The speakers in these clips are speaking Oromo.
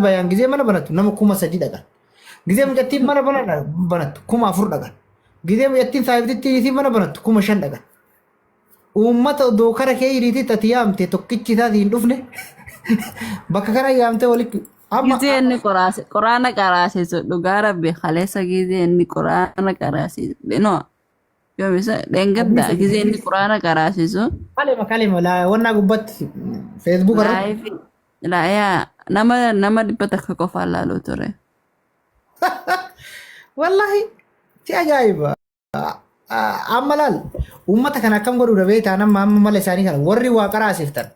bayaan gizee mana banatu nama kuma sadi dhaqan. Gizee mucattiin mana banatu kuma afur dhaqan. Gizee mucattiin saayibtitti mana banatu kuma shan dhaqan. Uummata dookara kee hiriitii tati yaamte tokkichi isaati hin dhufne bakka kana yaamte walitti Gizee inni qoraana qaraasisu dhugaa rabbi kaleessa gizee inni qoraana qaraasisu no yoomisa dheengadda gizee inni qoraana qaraasisu kalima la wanna gubbatti Facebook laayifi laayaa nama dhibba takka qofaan laaluu ture. Wallahi si ajaa'iba. Amma laal uummata kana akkam godhu dhabee taanaan amma mala isaanii kana warri waa qaraasiftan.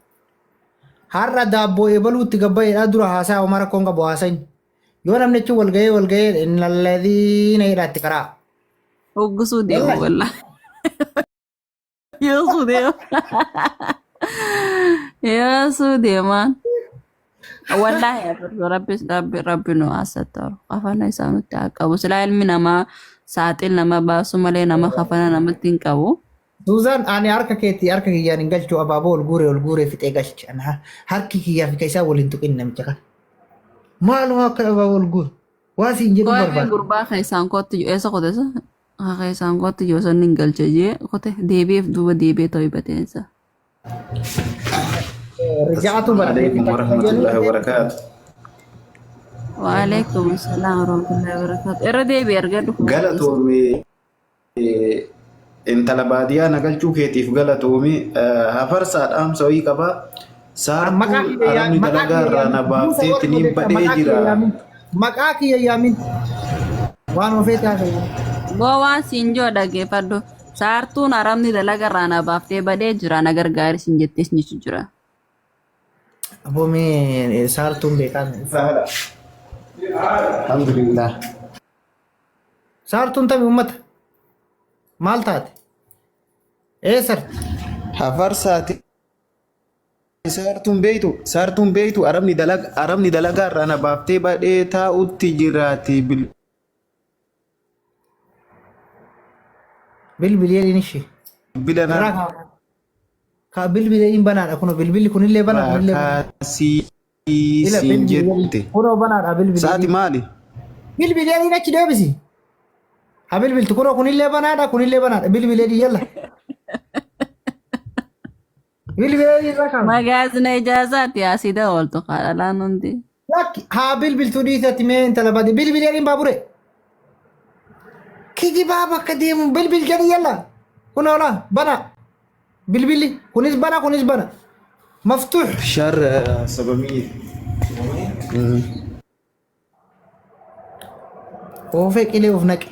Har'a daabboo eebaluutti gabbaa'eedhaa dura haasaa Omar Konga bu'aasan yoo namni achi walga'ee innalladhiina hidhaatti karaa. Hoggusuu deemu walla. Yoosuu deema. Yoosuu deemaan. Wallahi rabbi nu asattaru. Afaan isaa nutti haa qabu. Silaa ilmi namaa saaxil nama baasu malee nama kafana namatti hin qabu. Suuzaan ani harka kiyyaan hin galchu abaaboo ol guuree fixee galchi. Harki kiyyaa fi isaa waliin tuqin namicha kan. Maaluma akka abaaboo ol guuru. Waa siin jedhu barbaada. Koomee gurbaa keessaan kootti eessa qoteessa? Keessaan kootti yoo sanni hin galche jee qote deebi'eef duuba deebi'ee ta'uu bateensa. Rijaatu عليكم ورحمة الله وبركاته. وعليكم السلام ورحمة الله وبركاته. إرى deebi'ee argadhu. قالتومي انت لباديا نقلتو كيتيف قالتومي هفرسات سوي كبا سارتو أرمي دلقا رانا بافتي تنين بدي جرا maqaa kiyya yaamin waan ofee taasise. Waan siinjoo dhaggeeffadhu saartuun aramni dalaga raana baaftee badee jira na gargaari siin jettees ni jira. Aboomee saartuun beekan. Alhamdulillah. Saartuun tabi uummata maal taate? Eessar? Hafarsaati. Saartuun beeytu aramni dalagaa raana baaftee badee taa'utti jiraati. Bilbileen ishee. Bilbilaan. Ka bilbileen banaadha kuno bilbilli kunillee banaadha. Kaasiin jette. Kunoo banaadha bilbileen. Saati maali? Bilbileen achi deebisi. Ha bilbiltu kunoo kunillee banaadha bilbileen yalla. Bilbileen irra kaa'u. Magaazina ijaazaati asida ooltu qaadhalaan hundi. Lakki haa bilbiltuu dhiisatti mee intala baate bilbileen baabure. Kijibaa bakka deemu bilbil jedhi yalla. Kunoo la bana. Bilbili kunis bana. Maftuux. شهر 700. Oofee qilee of naqe.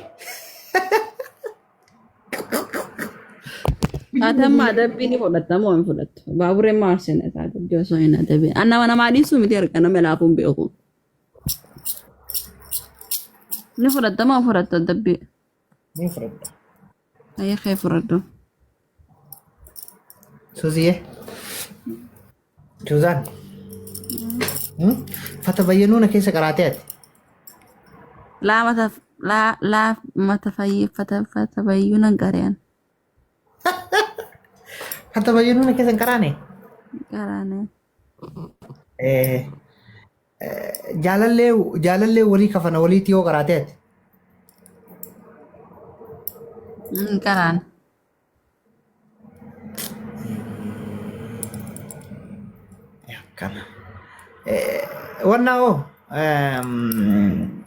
Haatama adabbii ni fudhatamoo hin fudhattu. Baabureen maarsina isaa guddoo osoo hin adabee. Annama namaa dhiisuu miti argana melaafuun beeku. Ni fudhatamoo fudhattu adabbii. Ni fudhadha. Ayyee kee fudhadhu. Suziye. Juzaan. Fata bayyanuuna keessa qaraatee ati. Laa mata fata bayyuunan qareen. Fata bayyanuuna keessa hin qaraane. Qaraane. Jaalallee walii kafana waliitti yoo qaraatee ati. Qaraan. Kana. Wannan o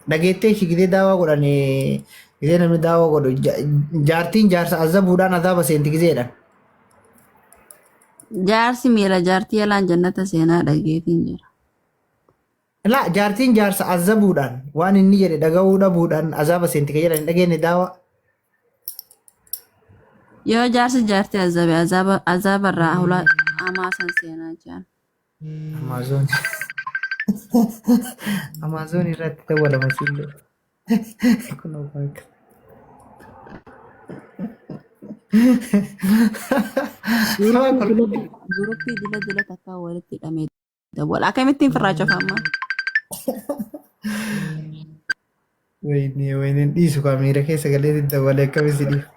dhageettee ishii gidee daawaa godhanii gidee namni daawaa godhu jaartiin jaarsa azabuudhaan azaaba seenti gizeedhaan. Jaarsi miila jaartii yalaan jannata seenaa dhageetiin jira. La jaartiin jaarsa azabuudhaan waan inni jedhe dhaga'uu dhabuudhaan azaaba seenti ka jedhan dhageenye daawaa. Yoo jaarsi jaartii azaabarraa hulaa amaasan seenaa jiran. Amazon irratti dawwalama sillee. Kunoo bakka. Guruppii dila takkaa walitti hidhamee dawwala. Akkamittiin firraachofamma? Wayne dhiisu kaamiira keessa galee dawwalee akkamisi dhiifu.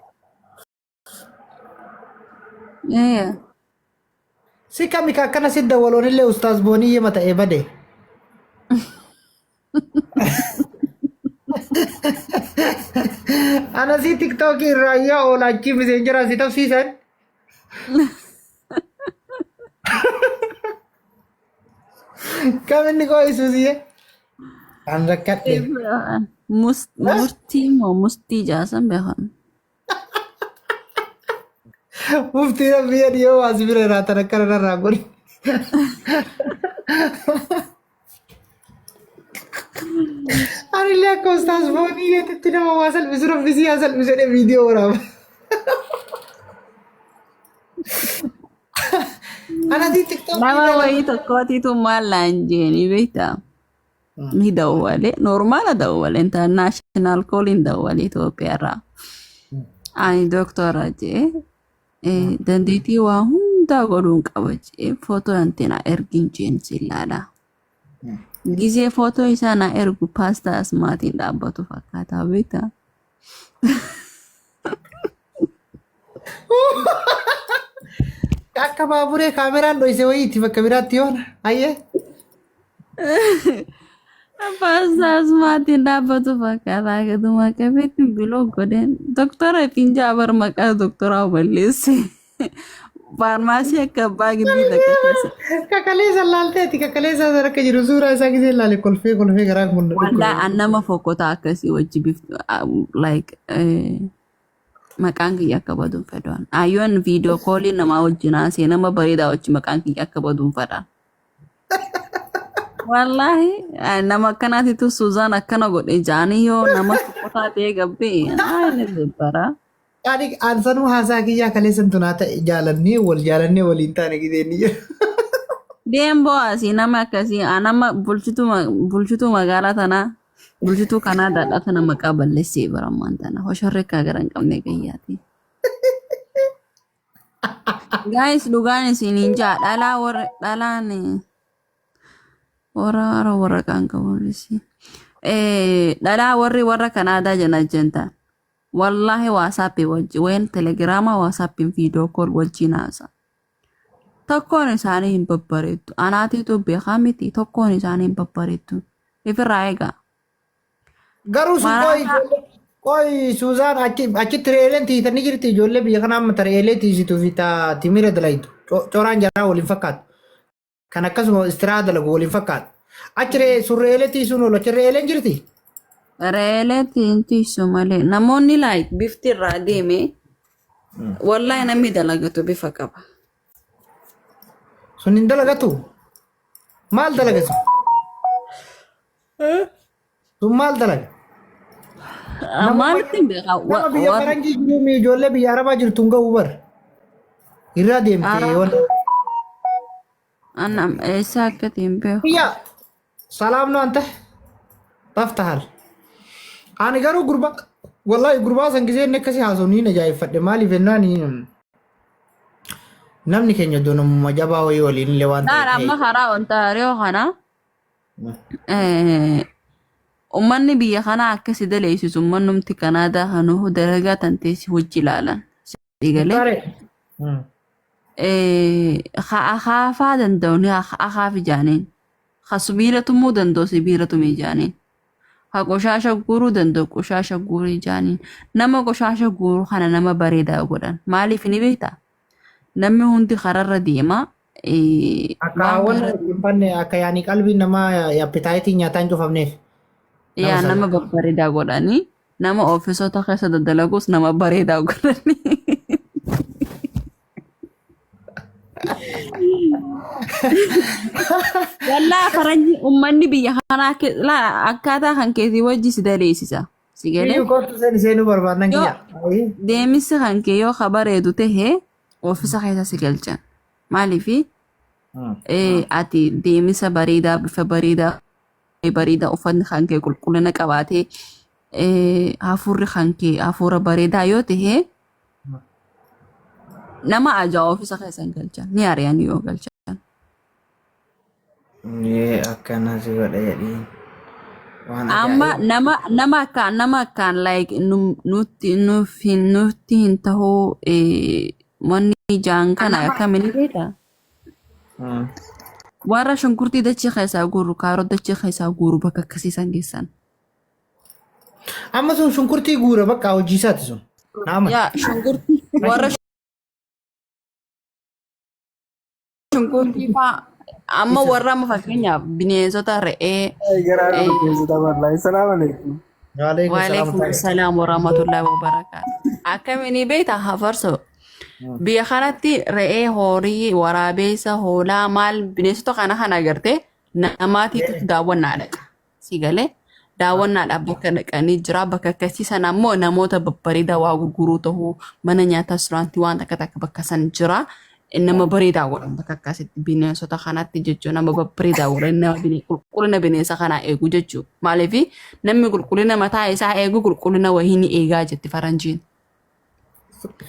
Si kami akkana si dawwaloon illee ustaas boonii yema ta'ee bade. Ana si TikTok irraa oolaachi messengeraa si tafsiisan. Kam inni koo isuusiye? Kan rakkadhe. Murtii moo mustii jaasan beekan. Muftii rabbii dhiyoo waas bira irraa tan akkana narraa godhi. Ani illee akka ustaas foonii yeetitti nama waa salphisu rabbisii haa salphisu jedhee viidiyoo waraaba. Anati TikTok Nama wayii tokkootiitu maal laan jeeni beektaa? Ni dawwale normaala dawwale international calling dawwale Itoophiyaarraa. Ani doktora jee dandeettii waa hundaa godhuun qaba jee footoo antina ergin jeen sillaadha. Gizee footoo isaa na ergu paastaa asmaatiin dhaabbatu fakkaata beektaa? akka baaburee kaameraan dho'ise wayiitti bakka biraatti yoona ayyee. Paastaa asmaatiin dhaabbatu fakkaata akkasuma qabeetti biloo godheen doktora finjaa bar maqaa doktoraa balleesse. Faarmaasii akka abbaa gidbii takka keessa. Kakaleessa laalteeti kakaleessa akka jiru suuraa isaa gisee laale kolfee garaa kun. Wallaa an nama fokkota akkasii wajji biftu like maqaan kiyya akka baduun fedhan. Ayyoon viidiyoo koolii namaa wajjin haasee nama bareedaa wajji maqaan kiyya akka baduun fedhan. Wallaahi nama akkanaatitu Suuzaan akkana godhe jaanii yoo nama fokkotaa ta'ee gabbee ni dubbara. Ani ansanuu haasaa kiyyaa kaleessan tunaa ta'e jaalannee waliin taane gisee ni jira. Deemboo asii nama akkasii nama bulchituu magaalaa tanaa bulchituu kanaa daadhaa tana maqaa balleessee barammaan tana hosharree akka gara hin qabne gayyaati. Guys dhugaan isiniin jaa dhalaan warra kan qabuunisi. Dhalaa warra Kanaadaa jana jentaan. Wallahi WhatsApp wajji wayan Telegrama WhatsAppin video call wajjin haasa. Tokkoon isaanii hin babbareettu. Anaatiitu beekaa miti tokkoon isaanii hin babbareettu. Ifirraa eegaa. Garuu qoy Suuzaan achitti reeleen tiitanii jirti ijoollee biyya kanaa amma reelee tiisituu fi timira dalaytu. Coraan jaraa waliin fakkaatu. Kan akkasuma istiraa dalagu waliin fakkaatu. Achi surreelee tiisuun oolu achi reeleen jirti. Reelee tiisu malee namoonni like bifti irraa deeme wallahi namni dalagatu bifa qaba. Sun hin dalagatu? Maal dalagatu? Sun maal dalaga? Maalitti beekaa? Nama biyya faranjii jiru ijoollee biyya arabaa jirtu hin ga'u bar. Irraa deemte wanta. Annam eessa akkatiin beeku? Biyya salaam no anta taftahal. Ani garuu wallahi gurbaa san gisee inni akkasii haasa'u ni ajaa'ibfadhe maaliif jennaan namni keenya iddoo namummaa jabaa wayii waliin illee waan ta'eef. Amma karaa Ontaario kana ummanni biyya kanaa akkasii daleessisu ummannumti Kanaadaa kanuu dalagaa tanteessi hojii ilaalan. Akaafaa danda'uun akaafi jaaniin. Sibiila tumuu danda'u sibiila tumee jaaniin. Qoshasha guruu danda'u qoshasha gurii jaaniin. Nama qoshasha guruu kana nama bareedaa godhan. Maaliif ni beektaa? Namni hundi kararra deema. Akka yaani qalbii namaa appetaayitii nyaataan cufamneef. Yaa nama babbareedaa godhanii nama ofiisota keessa daddalagus nama bareedaa godhanii. Wallaa faranji ummanni biyya kanaa akkaataa kan keetii wajji si daleessisa. Si galee seenuu barbaadan kiyya. deemisi kan kee yoo bareedu tahee ofiisa keessa si galchan. Maaliifi ati deemisa bareedaa bifa bareedaa uffanni kan kee qulqullina qabaatee hafuurri kan kee hafuura bareedaa yoo tahee nama ajaa ofiisa keessa hin galchan ni ari'an yoo galchan. Akkana si godha jedhiin. Amma nama akkaan like nutti hin tahuu manni jaan kana akkamiin beektaa? Warra shunkurtii dachee keessaa guuru kaarot dachee keessaa guuru bakka akkasiisan geessan. Amma sun shunkurtii guura bakka hojii isaati sun. Naama. yaa shunkurtii warra shunkurtii faa amma warra amma fakkeenyaaf bineensota re'ee Gara bineensota wallahi. Salaamu alaikum. waalaikum salaam warahmatullahi wabarakaatu. Akkamiin beektaa hafarso biyya kanatti re'ee horii waraabessa hoolaa maal bineensota kana agartee namaatiitu daawwannaadha. Si galee daawwannaadhaaf bakka dhaqanii jira bakka akkasii sana ammoo namoota babbareedaa waa gurguruu ta'uu mana nyaataa resturaantii waan takka takka bakka san jira. Nama bareedaa godhan bakka akkasitti bineensota kanatti jechuun nama babbareedaa godhan nama qulqullina bineensa kanaa eegu jechuudha. Maaliif namni qulqullina mataa isaa eegu qulqullina wahii ni eegaa jetti faranjiin.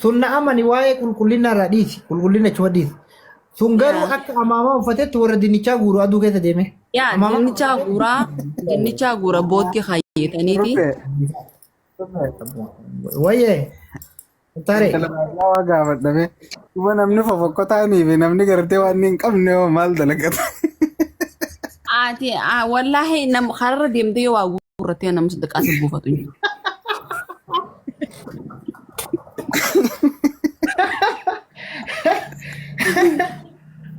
Sun na amani waa'ee qulqullina irraa dhiisi. Qulqullina chuma dhiisi. Sun garuu akka amaamaa uffatetti warra dinnichaa guuru aduu keessa deeme. Yaa dinnichaa guura bootti hayyeetaniiti. Wayyee. Tare. Waa gaafadhame. Kuma namni fofokkotaanii fi namni gartee waan hin qabne hoo maal dalagata. Ati wallaahi nama kararra deemtee waa guurrattee nama saddaqaa si buufatu jiru.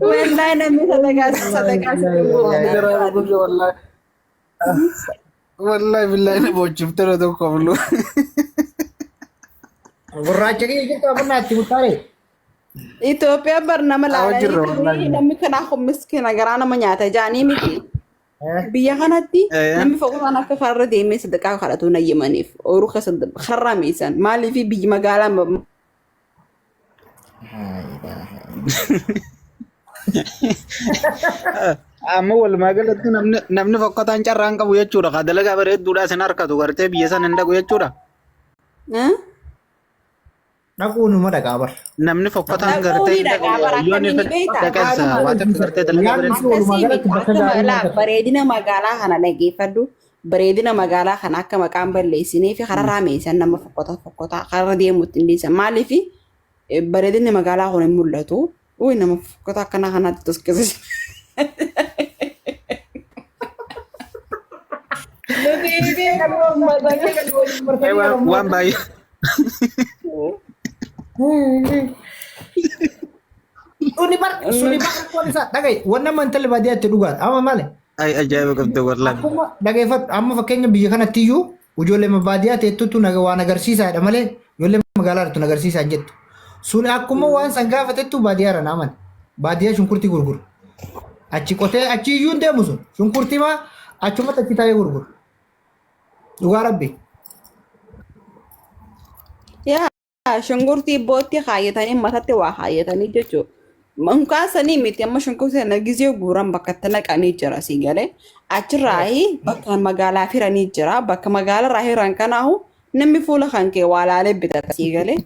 Wallaahi namni saddaqaa si buufatu. Wallahi billahi na bochifte na tokko bulu. Gurraacha kee jirtu abunnaatti mutaare. Itoophiyaa bar nama laalanii namni kanaaf miskiina garaa nama nyaata jaanii miti. Biyya kanatti namni foqotaan akka karra deemee saddaqaa kadhatu nayyamaniif ooruu keessa karraa meeshaan maaliif biyyi magaalaa Amma walumaa galatti namni fokkotaan carraan qabu jechuudha. Ka dalagaa bareedduudhaa isin harkatu gartee biyya sana hin dhaqu jechuudha. Dhaquunuma dhaqaa bar. Namni fokkotaan gartee hin dhaqu yoo inni dhaqeessa waan gartee dalagaa bareeddu. Bareedina magaalaa kana dhageeffadhu. Bareedina magaalaa kana akka maqaan balleessinee fi kararraa meeshaan nama fokkotaa karra deemuutti hin dhiisan. Maaliif bareedinni magaalaa kun hin mul'atu. Uy nama fokkotaa akkanaa kanaatti toskisa. Waan baay'ee. Suni bar akkuma isaa dhagaye wanna mantalli baadiyyaatti dhugaadha. Amma maali? Ay ajaa'iba qabda wallahi. Akkuma dhageeffadhu amma fakkeenya biyya kanatti iyyuu ijoollee baadiyyaa teettutu waan agarsiisaadha malee ijoollee magaalaa irratti agarsiisaa jettu. Suni akkuma waan san gaafatettu baadiyyaa irra naaman. Baadiyyaa shunkurtii gurguru. Achi qotee achi iyyuu hin deemu sun shunkurtii maa achumatti achi taa'ee gurguru. Dhugaa rabbi. Yaa shunkurtii bootti kaayatanii matatti waa kaayatanii jechuudha. Mukaan sanii miti amma shunkurtii sana gizee guuran bakka itti naqanii jira si galee achirraayi bakka magaalaa firanii jira bakka magaalaa irraa hiran kanaahu namni fuula kan kee waa laalee bitata si galee.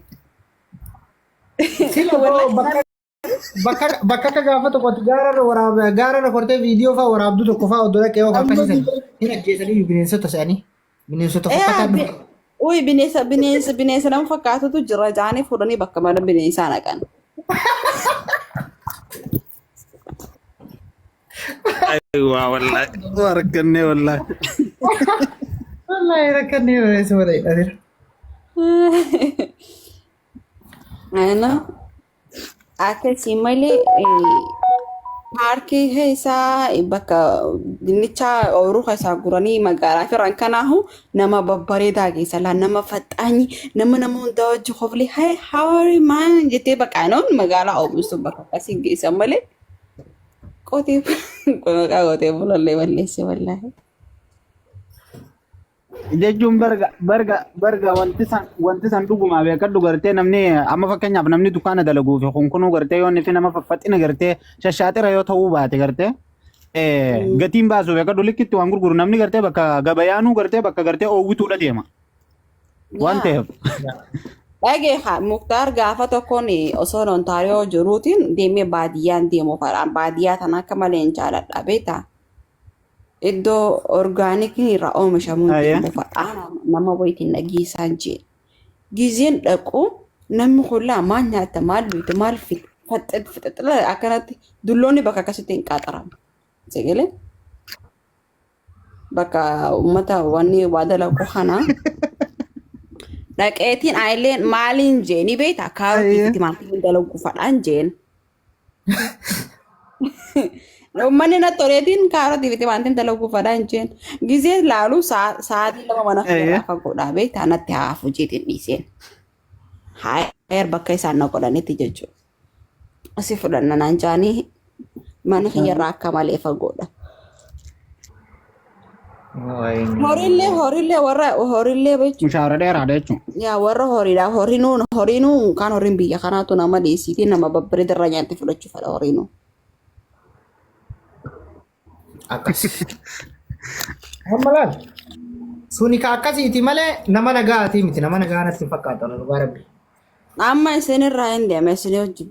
Bakka akka gaafa tokkotti gaararra kortee viidiyoo fa'aa waraabduu tokko fa'aa oddoo dhaqee yoo akkasiisan hin ajjeesanii bineensota isaanii bineensota fakkaatan. Uy bineensa nama fakkaatutu jira jaanii fuudhanii bakka mana bineensaa naqan. Aywa wallahi. Warqannee wallahi. Wallahi rakkannee bareesu bareedha. Ana akkasii malee paarkii keessaa bakka dinnicha ooyiruu keessaa guranii magaalaa firan kanaahu nama babbareedaa keessa laa nama faxaanyi nama hundaa wajji hoflee hay hawari maan jettee bakka noon magaalaa oomishu bakka akkasii geessan malee qotee bulallee balleesse wallaahi. Jechuun barga wanti san dhuguma beekadhu gartee namni amma fakkeenyaaf namni dukkaana dalaguuf kunkunuu gartee yoo inni fi nama faffaxina gartee shashaaxira yoo ta'uu baate gartee gatiin baasu beekadhu likkitti waan gurguru namni gartee bakka gabayaanuu gartee bakka gartee oowwituudha deema. Waan ta'eef. Dhageeha Muktaar gaafa tokkoon osoo Ontaariyoo jiruutiin deemee baadiyyaan deemuu fadhaan baadiyyaa tan akka malee hin jaaladha beektaa. Iddoo orgaanikiin irraa oomishamuun deemu fa'aa nama wayitiin dhageessaan jee. Gizeen dhaqu namni kullaa maal nyaata maal luuta maal fixaxila akkanatti dulloonni bakka akkasitti hin qaxaramu. Seegalee bakka uummata wanni waa dalaqu kana Dhaqeetiin ayileen maaliin jeeni beektaa kaarotiitti maaltiin dalaguu fadhaan jeen. Uummanni na toleetiin kaarotiitti maaltiin dalaguu fadhaan jeen. Gizee laalu sa'aatii lama mana keessa fagoodhaa beektaa natti haafu jeetiin dhiiseen. Haa bakka isaan na godhanitti jechuudha. Asii fudhannaan jaanii mana kiyyarraa akka malee fagoodha. Horillee warra horillee jechuudha. Mushaara dheeraadha jechuudha. Yaa warra horiidha. Horiinuu kan horiin biyya kanaatu nama dhiisiitii nama babbareeda irraa nyaatti fudhachuu fedha horiinuu. Akkas. Amma laal. Suni ka akkasiiti malee nama nagaati miti nama nagaa natti fakkaata dhugaa rabbi. Amma isin irraa hin deeme isin hojii